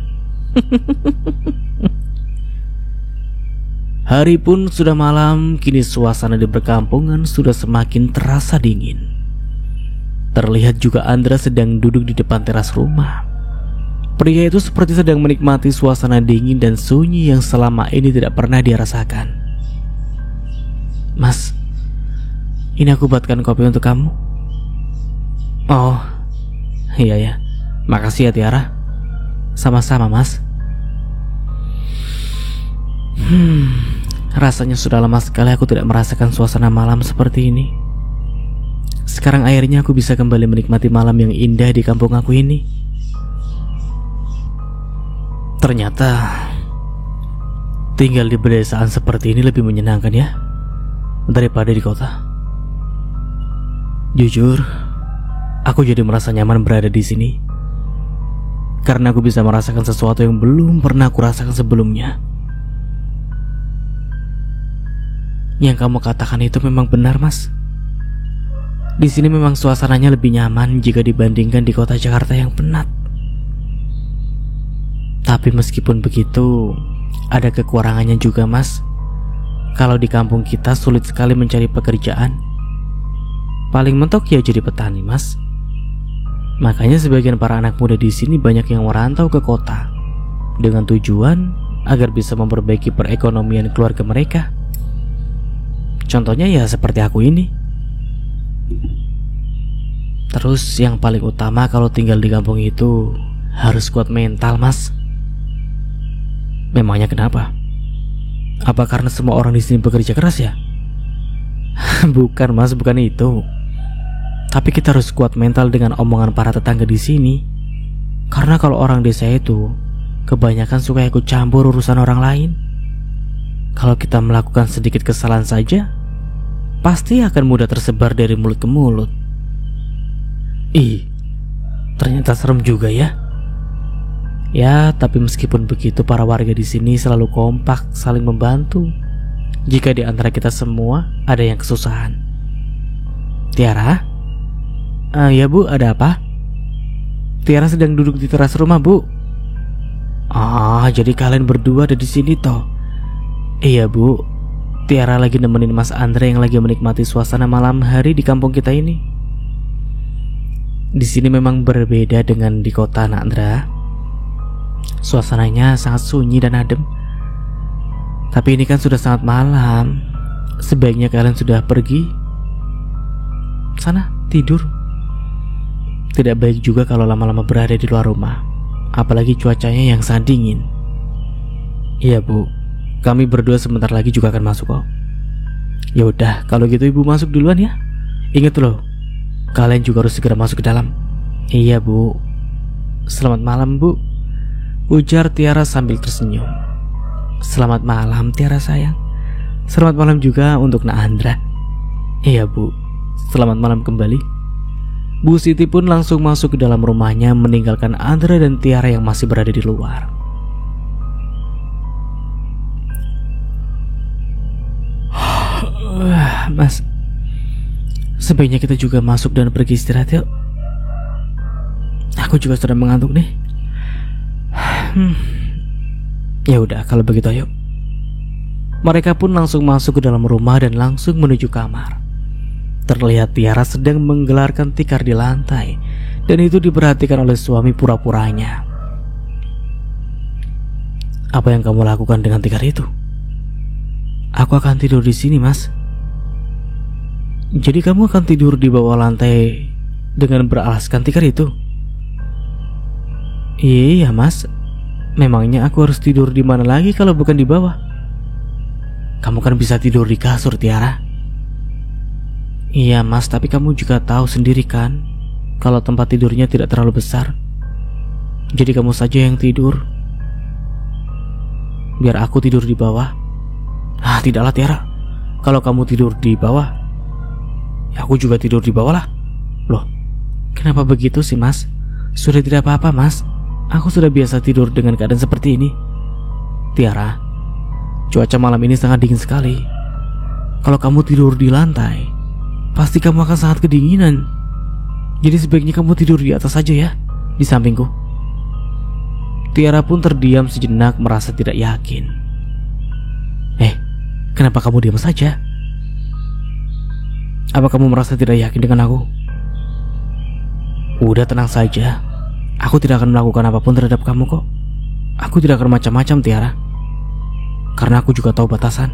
Hari pun sudah malam, kini suasana di perkampungan sudah semakin terasa dingin. Terlihat juga Andra sedang duduk di depan teras rumah. Pria itu seperti sedang menikmati suasana dingin dan sunyi yang selama ini tidak pernah dia rasakan. "Mas, ini aku buatkan kopi untuk kamu." "Oh, iya ya. Makasih ya Tiara." "Sama-sama, Mas." Rasanya sudah lama sekali aku tidak merasakan suasana malam seperti ini. Sekarang akhirnya aku bisa kembali menikmati malam yang indah di kampung aku ini. Ternyata tinggal di pedesaan seperti ini lebih menyenangkan ya daripada di kota. Jujur, aku jadi merasa nyaman berada di sini karena aku bisa merasakan sesuatu yang belum pernah aku rasakan sebelumnya. Yang kamu katakan itu memang benar, Mas. Di sini memang suasananya lebih nyaman jika dibandingkan di kota Jakarta yang penat. Tapi meskipun begitu, ada kekurangannya juga, Mas. Kalau di kampung kita sulit sekali mencari pekerjaan. Paling mentok ya jadi petani, Mas. Makanya sebagian para anak muda di sini banyak yang merantau ke kota dengan tujuan agar bisa memperbaiki perekonomian keluarga mereka. Contohnya ya seperti aku ini. Terus yang paling utama kalau tinggal di kampung itu harus kuat mental, Mas. Memangnya kenapa? Apa karena semua orang di sini bekerja keras ya? Bukan, Mas, bukan itu. Tapi kita harus kuat mental dengan omongan para tetangga di sini. Karena kalau orang desa itu kebanyakan suka ikut campur urusan orang lain. Kalau kita melakukan sedikit kesalahan saja, pasti akan mudah tersebar dari mulut ke mulut. Ih, ternyata serem juga ya. Ya, tapi meskipun begitu para warga di sini selalu kompak saling membantu jika di antara kita semua ada yang kesusahan. Tiara? Ya Bu, ada apa? Tiara sedang duduk di teras rumah, Bu. Jadi kalian berdua ada di sini toh? Iya Bu, Tiara lagi nemenin Mas Andre yang lagi menikmati suasana malam hari di kampung kita ini. Di sini memang berbeda dengan di kota, Nak Andra. Suasananya sangat sunyi dan adem. Tapi ini kan sudah sangat malam. Sebaiknya kalian sudah pergi sana tidur. Tidak baik juga kalau lama-lama berada di luar rumah, apalagi cuacanya yang sangat dingin. Iya Bu, kami berdua sebentar lagi juga akan masuk kok. Ya udah, kalau gitu Ibu masuk duluan ya. Ingat loh, kalian juga harus segera masuk ke dalam. Iya Bu. Selamat malam Bu, ujar Tiara sambil tersenyum. Selamat malam Tiara sayang. Selamat malam juga untuk Nak Andra. Iya Bu, selamat malam kembali. Bu Siti pun langsung masuk ke dalam rumahnya, meninggalkan Andra dan Tiara yang masih berada di luar. Mas, sebaiknya kita juga masuk dan pergi istirahat yuk. Aku juga sudah mengantuk nih. Ya udah, kalau begitu ayo. Mereka pun langsung masuk ke dalam rumah dan langsung menuju kamar. Terlihat Tiara sedang menggelarkan tikar di lantai, dan itu diperhatikan oleh suami pura-puranya. Apa yang kamu lakukan dengan tikar itu? Aku akan tidur di sini, Mas. Jadi kamu akan tidur di bawah lantai dengan beralaskan tikar itu? Iya, Mas. Memangnya aku harus tidur di mana lagi kalau bukan di bawah? Kamu kan bisa tidur di kasur, Tiara. Iya Mas, tapi kamu juga tahu sendiri kan kalau tempat tidurnya tidak terlalu besar. Jadi kamu saja yang tidur, biar aku tidur di bawah. Tidaklah Tiara. Kalau kamu tidur di bawah, ya aku juga tidur di bawah lah. Loh, kenapa begitu sih Mas? Sudah tidak apa-apa Mas. Aku sudah biasa tidur dengan keadaan seperti ini. Tiara, cuaca malam ini sangat dingin sekali. Kalau kamu tidur di lantai, pasti kamu akan sangat kedinginan. Jadi sebaiknya kamu tidur di atas saja ya, di sampingku. Tiara pun terdiam sejenak, merasa tidak yakin. Kenapa kamu diam saja? Apa kamu merasa tidak yakin dengan aku? Udah tenang saja. Aku tidak akan melakukan apapun terhadap kamu kok. Aku tidak akan macam-macam Tiara, karena aku juga tahu batasan.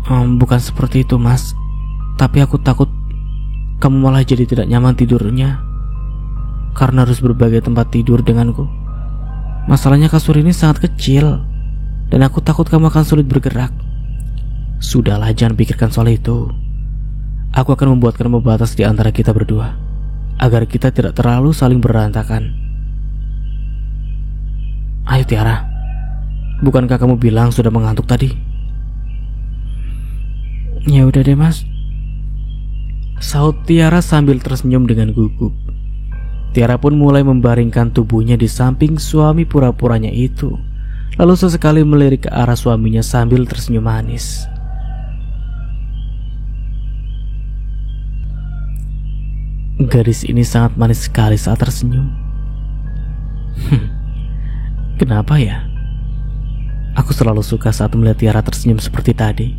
Bukan seperti itu Mas, tapi aku takut kamu malah jadi tidak nyaman tidurnya karena harus berbagai tempat tidur denganku. Masalahnya kasur ini sangat kecil dan aku takut kamu akan sulit bergerak. Sudahlah, jangan pikirkan soal itu. Aku akan membuatkan pembatas di antara kita berdua agar kita tidak terlalu saling berantakan. Ayo Tiara, bukankah kamu bilang sudah mengantuk tadi? Ya udah deh Mas, sahut Tiara sambil tersenyum dengan gugup. Tiara pun mulai membaringkan tubuhnya di samping suami pura-puranya itu, lalu sesekali melirik ke arah suaminya sambil tersenyum manis. Gadis ini sangat manis sekali saat tersenyum. Kenapa ya? Aku selalu suka saat melihat Tiara tersenyum seperti tadi.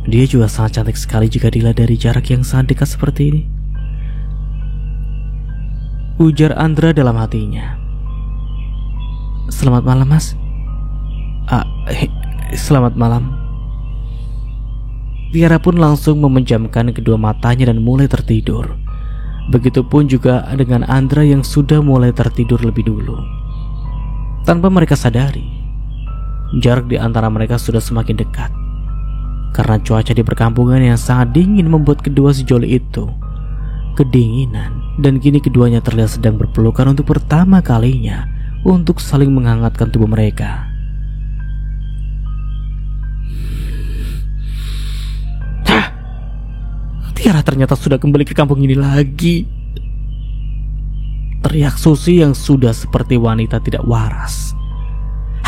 Dia juga sangat cantik sekali jika dilihat dari jarak yang sangat dekat seperti ini, ujar Andra dalam hatinya. Selamat malam, Mas. Selamat malam. Tiara pun langsung memejamkan kedua matanya dan mulai tertidur. Begitupun juga dengan Andra yang sudah mulai tertidur lebih dulu. Tanpa mereka sadari, jarak di antara mereka sudah semakin dekat. Karena cuaca di perkampungan yang sangat dingin membuat kedua sejoli itu kedinginan, dan kini keduanya terlihat sedang berpelukan untuk pertama kalinya untuk saling menghangatkan tubuh mereka. Tiara ternyata sudah kembali ke kampung ini lagi, teriak Susi yang sudah seperti wanita tidak waras.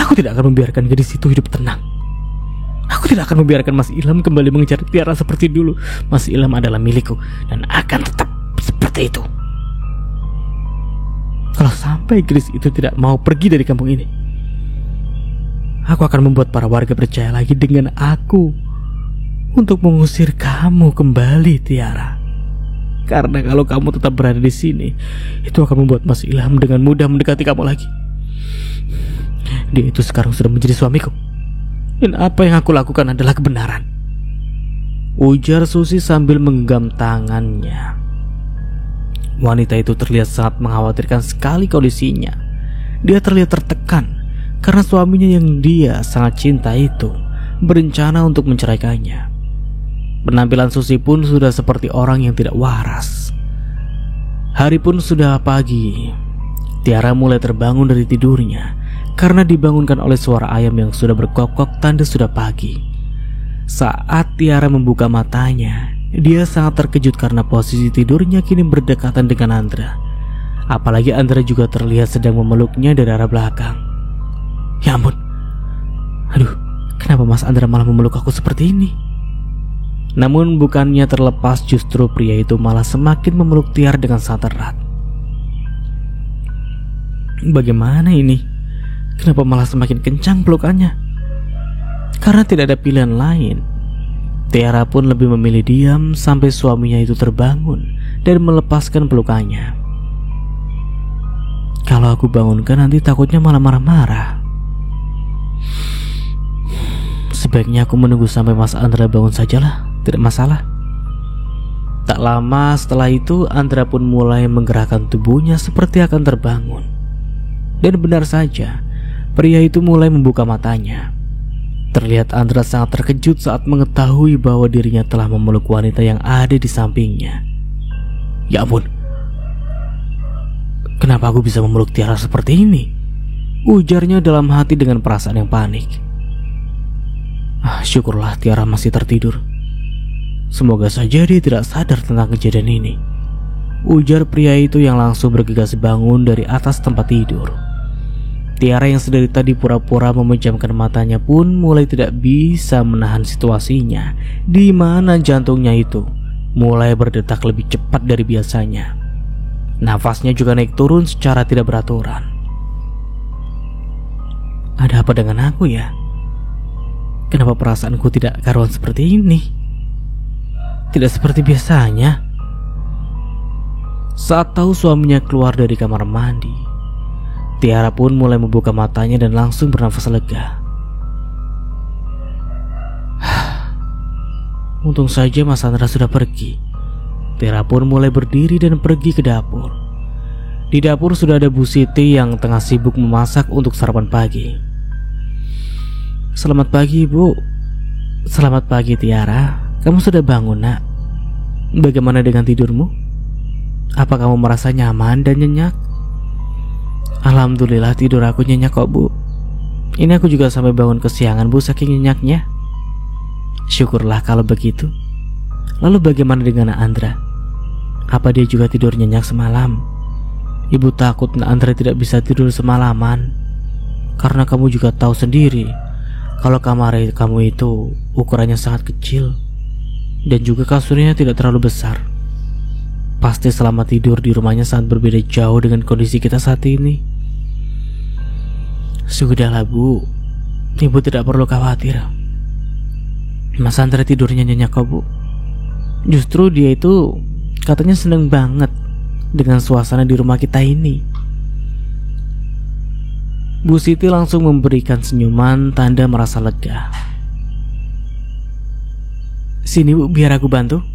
Aku tidak akan membiarkan gadis itu hidup tenang. Aku tidak akan membiarkan Mas Ilham kembali mengejar Tiara seperti dulu. Mas Ilham adalah milikku dan akan tetap seperti itu. Kalau sampai gadis itu tidak mau pergi dari kampung ini, aku akan membuat para warga percaya lagi dengan aku untuk mengusir kamu kembali, Tiara. Karena kalau kamu tetap berada di sini, itu akan membuat Mas Ilham dengan mudah mendekati kamu lagi. Dia itu sekarang sudah menjadi suamiku, dan apa yang aku lakukan adalah kebenaran, ujar Susi sambil menggenggam tangannya. Wanita itu terlihat sangat mengkhawatirkan sekali kondisinya. Dia terlihat tertekan karena suaminya yang dia sangat cinta itu berencana untuk menceraikannya. Penampilan Susi pun sudah seperti orang yang tidak waras. Hari pun sudah pagi. Tiara mulai terbangun dari tidurnya karena dibangunkan oleh suara ayam yang sudah berkokok tanda sudah pagi. Saat Tiara membuka matanya, dia sangat terkejut karena posisi tidurnya kini berdekatan dengan Andra. Apalagi Andra juga terlihat sedang memeluknya dari arah belakang. Ya ampun, aduh, kenapa Mas Andra malah memeluk aku seperti ini? Namun bukannya terlepas, justru pria itu malah semakin memeluk Tiara dengan sangat erat. Bagaimana ini? Kenapa malah semakin kencang pelukannya? Karena tidak ada pilihan lain, Tiara pun lebih memilih diam sampai suaminya itu terbangun dan melepaskan pelukannya. Kalau aku bangunkan nanti takutnya malah marah-marah. Sebaiknya aku menunggu sampai Mas Andra bangun sajalah, tidak masalah. Tak lama setelah itu Andra pun mulai menggerakkan tubuhnya seperti akan terbangun. Dan benar saja, pria itu mulai membuka matanya. Terlihat Andra sangat terkejut saat mengetahui bahwa dirinya telah memeluk wanita yang ada di sampingnya. Ya ampun, kenapa aku bisa memeluk Tiara seperti ini? Ujarnya dalam hati dengan perasaan yang panik. Syukurlah Tiara masih tertidur. Semoga saja dia tidak sadar tentang kejadian ini, ujar pria itu yang langsung bergegas bangun dari atas tempat tidur. Tiara yang sedari tadi pura-pura memejamkan matanya pun mulai tidak bisa menahan situasinya, di mana jantungnya itu mulai berdetak lebih cepat dari biasanya. Nafasnya juga naik turun secara tidak beraturan. Ada apa dengan aku ya? Kenapa perasaanku tidak karuan seperti ini? Tidak seperti biasanya. Saat tahu suaminya keluar dari kamar mandi, Tiara pun mulai membuka matanya dan langsung bernafas lega. Untung saja Mas Andra sudah pergi. Tiara pun mulai berdiri dan pergi ke dapur. Di dapur sudah ada Bu Siti yang tengah sibuk memasak untuk sarapan pagi. Selamat pagi, Bu. Selamat pagi, Tiara. Kamu sudah bangun, Nak? Bagaimana dengan tidurmu? Apa kamu merasa nyaman dan nyenyak? Alhamdulillah tidur aku nyenyak kok, Bu. Ini aku juga sampai bangun kesiangan, Bu, saking nyenyaknya. Syukurlah kalau begitu. Lalu bagaimana dengan Andra? Apa dia juga tidur nyenyak semalam? Ibu takut Andra tidak bisa tidur semalaman. Karena kamu juga tahu sendiri kalau kamar kamu itu ukurannya sangat kecil dan juga kasurnya tidak terlalu besar. Pasti selama tidur di rumahnya sangat berbeda jauh dengan kondisi kita saat ini. Sudahlah Bu, Ibu tidak perlu khawatir. Mas Andre tidurnya nyenyak kok Bu. Justru dia itu katanya seneng banget dengan suasana di rumah kita ini. Bu Siti langsung memberikan senyuman tanda merasa lega. Sini Bu, biar aku bantu.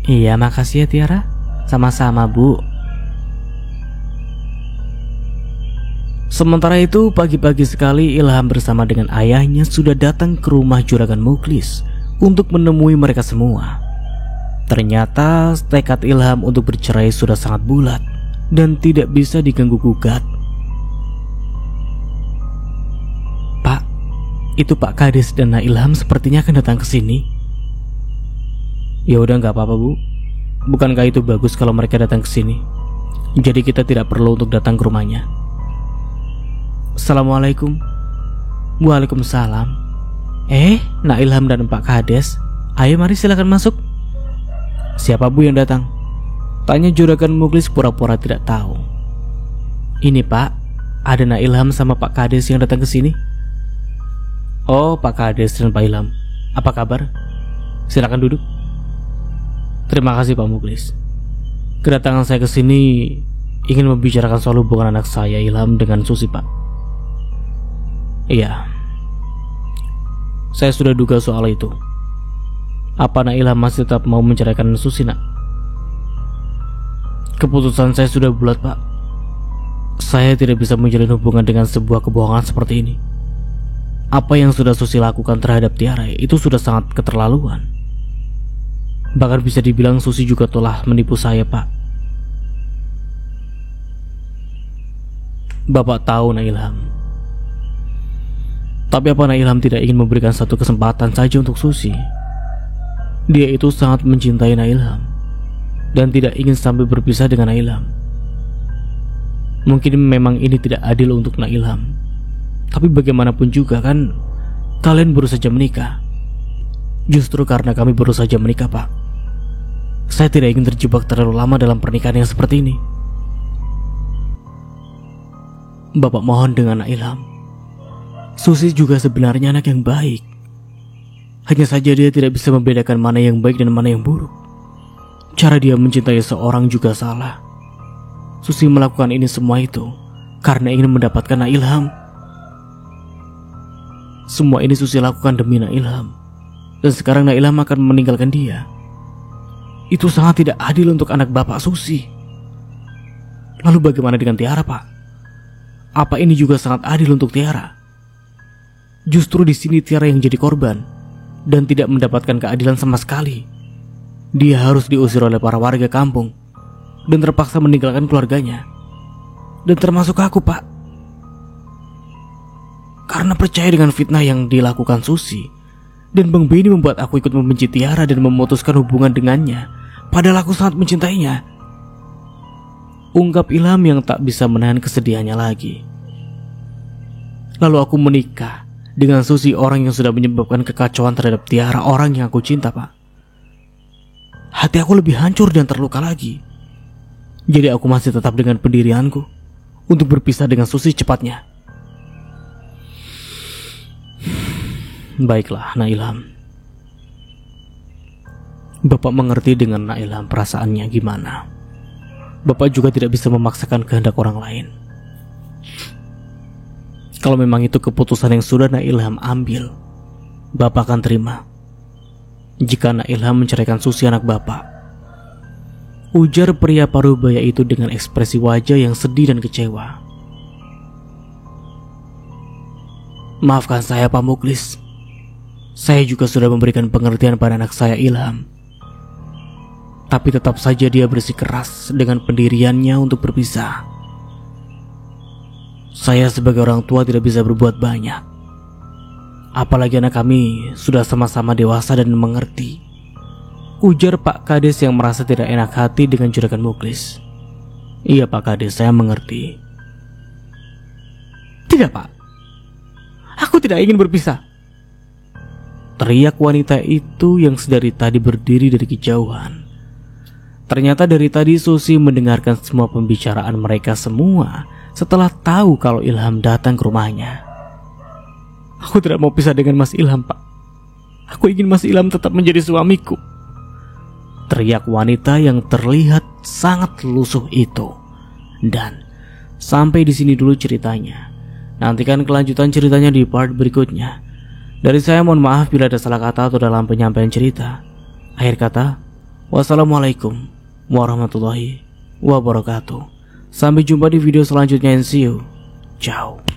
Iya, makasih ya Tiara. Sama-sama Bu. Sementara itu pagi-pagi sekali Ilham bersama dengan ayahnya sudah datang ke rumah Juragan Muklis untuk menemui mereka semua. Ternyata tekad Ilham untuk bercerai sudah sangat bulat dan tidak bisa diganggu-gugat. Pak, itu Pak Kades dan Ilham sepertinya akan datang ke sini. Ya udah, nggak apa-apa Bu. Bukankah itu bagus kalau mereka datang ke sini? Jadi kita tidak perlu untuk datang ke rumahnya. Assalamualaikum. Waalaikumsalam. Nak Ilham dan Pak Kades, ayo mari silakan masuk. Siapa Bu yang datang? Tanya Juragan Muklis pura-pura tidak tahu. Ini Pak, ada Nak Ilham sama Pak Kades yang datang ke sini. Oh, Pak Kades dan Pak Ilham, apa kabar? Silakan duduk. Terima kasih Pak Muklis. Kedatangan saya ke sini ingin membicarakan soal hubungan anak saya Ilham dengan Susi, Pak. Iya, saya sudah duga soal itu. Apa Nak Ilham masih tetap mau menceraikan Susi, Nak? Keputusan saya sudah bulat, Pak. Saya tidak bisa menjalin hubungan dengan sebuah kebohongan seperti ini. Apa yang sudah Susi lakukan terhadap Tiara itu sudah sangat keterlaluan. Bahkan bisa dibilang Susi juga telah menipu saya, Pak. Bapak tahu Nak Ilham. Tapi apa Nak Ilham tidak ingin memberikan satu kesempatan saja untuk Susi? Dia itu sangat mencintai Nak Ilham dan tidak ingin sampai berpisah dengan Nak Ilham. Mungkin memang ini tidak adil untuk Nak Ilham, tapi bagaimanapun juga kan kalian baru saja menikah. Justru karena kami baru saja menikah, Pak, saya tidak ingin terjebak terlalu lama dalam pernikahan yang seperti ini. Bapak mohon dengan Nak Ilham. Susi juga sebenarnya anak yang baik. Hanya saja dia tidak bisa membedakan mana yang baik dan mana yang buruk. Cara dia mencintai seorang juga salah. Susi melakukan ini semua itu karena ingin mendapatkan Nak Ilham. Semua ini Susi lakukan demi Nak Ilham. Dan sekarang Nak Ilham akan meninggalkan dia. Itu sangat tidak adil untuk anak bapak Susi. Lalu bagaimana dengan Tiara, Pak? Apa ini juga sangat adil untuk Tiara? Justru di sini Tiara yang jadi korban dan tidak mendapatkan keadilan sama sekali. Dia harus diusir oleh para warga kampung dan terpaksa meninggalkan keluarganya. Dan termasuk aku, Pak. Karena percaya dengan fitnah yang dilakukan Susi, dan Bang Benny membuat aku ikut membenci Tiara dan memutuskan hubungan dengannya, padahal aku sangat mencintainya. Ungkap Ilham yang tak bisa menahan kesedihannya lagi. Lalu aku menikah dengan Susi, orang yang sudah menyebabkan kekacauan terhadap Tiara, orang yang aku cinta, Pak. Hati aku lebih hancur dan terluka lagi. Jadi aku masih tetap dengan pendirianku untuk berpisah dengan Susi cepatnya. Baiklah, Nak Ilham. Bapak mengerti dengan Nak Ilham perasaannya gimana. Bapak juga tidak bisa memaksakan kehendak orang lain. Kalau memang itu keputusan yang sudah Nak Ilham ambil, Bapak akan terima. Jika Nak Ilham menceraikan Susi anak Bapak, ujar pria parubaya itu dengan ekspresi wajah yang sedih dan kecewa. Maafkan saya, Pak Muklis. Saya juga sudah memberikan pengertian pada anak saya Ilham. Tapi tetap saja dia bersikeras dengan pendiriannya untuk berpisah. Saya sebagai orang tua tidak bisa berbuat banyak. Apalagi anak kami sudah sama-sama dewasa dan mengerti, ujar Pak Kades yang merasa tidak enak hati dengan Juragan Muklis. Iya Pak Kades, saya mengerti. Tidak, Pak. Aku tidak ingin berpisah, teriak wanita itu yang sedari tadi berdiri dari kejauhan. Ternyata dari tadi Susi mendengarkan semua pembicaraan mereka semua setelah tahu kalau Ilham datang ke rumahnya. "Aku tidak mau pisah dengan Mas Ilham, Pak. Aku ingin Mas Ilham tetap menjadi suamiku," teriak wanita yang terlihat sangat lusuh itu. Dan sampai di sini dulu ceritanya. Nantikan kelanjutan ceritanya di part berikutnya. Dari saya mohon maaf bila ada salah kata atau dalam penyampaian cerita. Akhir kata, wassalamualaikum warahmatullahi wabarakatuh. Sampai jumpa di video selanjutnya and see you. Ciao.